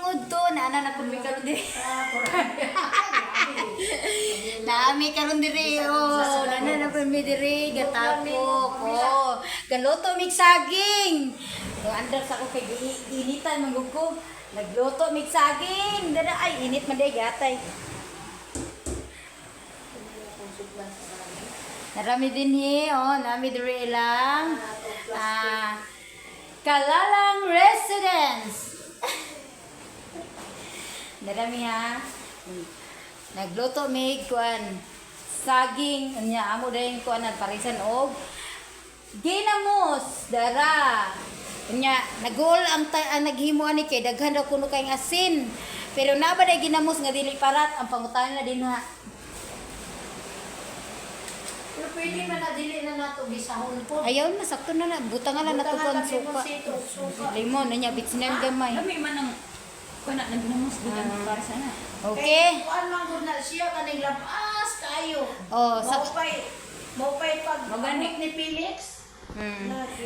tungod to, naana na pud mi karon diri. Naami karon diri, oh, naana na pud mi diri, gatapok, oh. Galuto mig saging. So, andar sa ko kay initan mangug ko. Nagluto mig saging. Dara ay init man day gatay. Narami din oh, nami diri ilang Kalalang Residence. Narami ha. Nagluto mig kuan saging nya amo dayon kuan parisan og ginamos dara. Nya nagol ang naghimo ani kay daghan daw kuno kay asin. Pero na ba day ginamos nga dili parat ang pangutan na din ha. Pero pwede man na dili na nato bisahon po. Ayaw na, sakto na na. Buta nga lang natugon suka. Limon, na niya, bitsinan gamay. Lami man ang kuna nagnamos din ang para sana. Okay. Kuan man gud na siya kaning labas kayo. Oh, Mo pay pag Magani. ni Felix.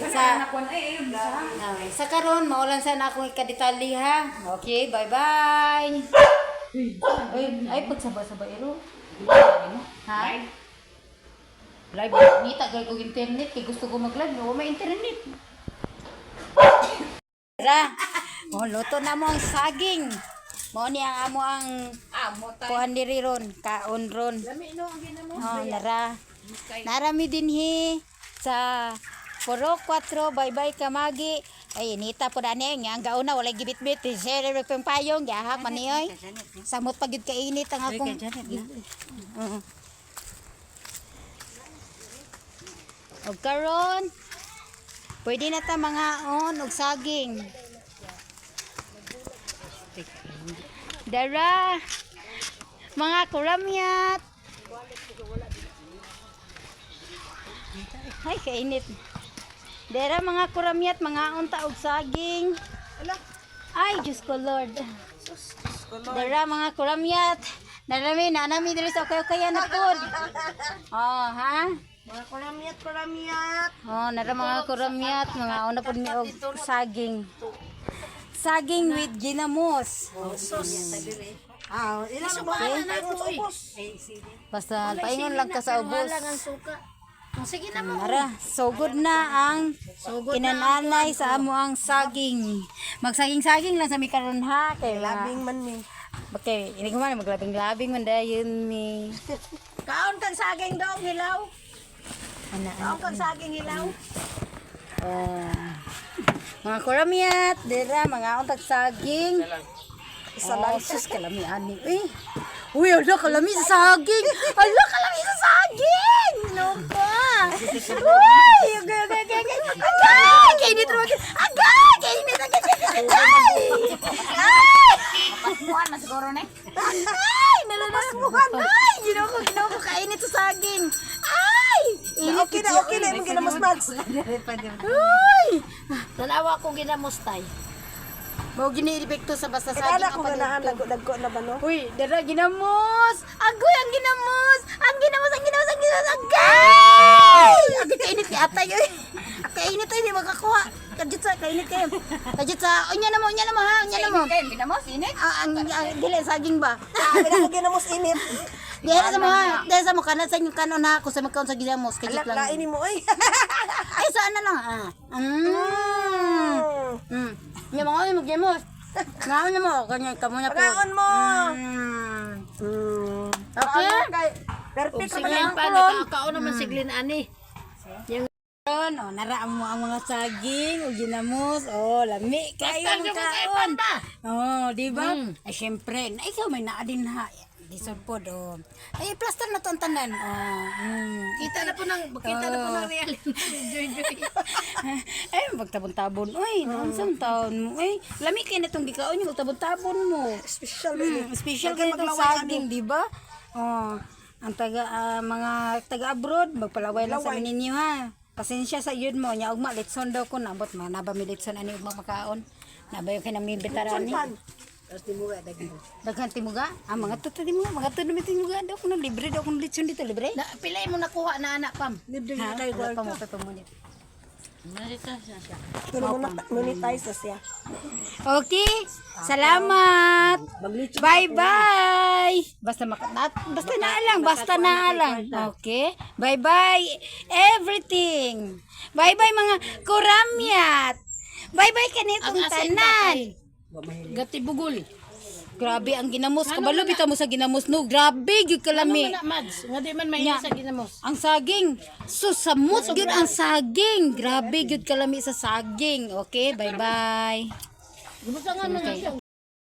Sa anak ko ay ayun sa. sa karon maulan sana akong ikadetali ha. Okay, bye-bye. Ay, put sabay-sabay ero. Ha? Live ni tagal ko internet kay gusto ko mag-live, no may internet. Ra. Oh, luto na mo ang saging. Mo ni ang amo ang kuhan diri ron, kaon ron. Lami no ang ginamos. Oh, nara. Narami din sa Puro 4, bye-bye kamagi. Ay, inita po dani nga ang gauna walay gibit-bit. Share pang payong gahak man niyoy. Samot pag yun kainit ang akong. Og karon pwede na ta mga og saging. Dara mga kuramyat. Ay, kainit. Dara mga kuramyat, mga unta og saging. Ay, Diyos ko Lord. Dara mga kuramyat. Narami na nami diri sa okay-okayan na pod. Oh, ha? Mga kuramyat. Oh, nara mga kuramyat, mga una pod mi og saging. Saging with ginamos. Ilang ba na ubos? Basta paingon lang ka sa ubos. Wala ang suka. Sige na mo. Nara, so good na ang kinananay sa amo ang saging. Magsaging-saging lang sa mi karon ha kay Labing man mi. Okay, ini ko man maglabing-labing man dayon mi. Kaon kang saging daw hilaw. Ana. Kaon kang saging hilaw. Mga kuramyat, dira mga untag saging. Isa lang sus kalami ani. Uy, ala kalami sa saging. Ala kalami sa saging. Loka. Uy, okay. Agay, kainit ro. Agay, kainit. Ay! Pasmuan na siguro ni. Ay, nalalasmuhan. Ay, ginoko kainit sa saging. Ay! Okay na imong ginamos mads. Uy! Tanawa ko ginamos tay. Mau gini epekto sa basta saging Kala ko ang ganahan pagluto. dagko na ba no? Uy, dara ginamos. Agoy ang ginamos. Ang ginamos. Agay! Agay kainit kay atay oy. Kainit oy di makakuha. Kadjut sa kainit kayo. Kadjut sa unya na mo ha, unya na mo. Kay ginamos init. Ang dili saging ba? Bila ko ginamos init. Dili sa mo ha. Dili sa mo kanan sa inyong kanon ha ako sa magkaon sa ginamos kadjut Alak lang. lain mo oy. Ay saan na lang Nya mga mo ginamos. Ngaon na mo kanya kamo na po. Pagkaon mo. Okay. Perfect Sige, man ang pa, kulon. Kaon naman siglin ani. Oh, naraan mo ang mga saging, o ginamos, lami kayo ang kaon. Oh, di ba? Ay, syempre, na ikaw may naadin ha. Disod po do. Ay, plaster na to ang tanan. Kita na po ng real. Ay, magtabon-tabon. Uy, naonsang taon mo. Uy, lami kayo na itong gikaon yung magtabon-tabon mo. Special Special kayo itong saging, di ba? Ang mga taga-abroad, magpalaway lang sa ninyo ha. Pasensya sa yun mo, nya ugma litson daw ko nabot man naba mi litson ani ugma makaon. Naba yung kanang mi veterani. Daghan timuga. Mga tuto timuga, mga tuto mi timuga daw kuno libre daw kuno litson dito libre. Pilay mo nakuha na anak pam. Libre Ha, na tayo wala pa mo pa mo nito. Monetize na siya. Okay. Salamat. Bye-bye. Basta basta na lang. Okay. Bye-bye everything. Bye-bye mga kuramyat. Bye-bye kanitong tanan. Gati bugol. Grabe ang ginamos. Kabalo bitaw mo sa ginamos no. Grabe gyud kalami. Ano man mads? Nga di man mahiya sa ginamos. Ang saging. Samot gyud ang saging. Grabe gyud kalami sa saging. Okay, bye-bye. Gusto nga na siya.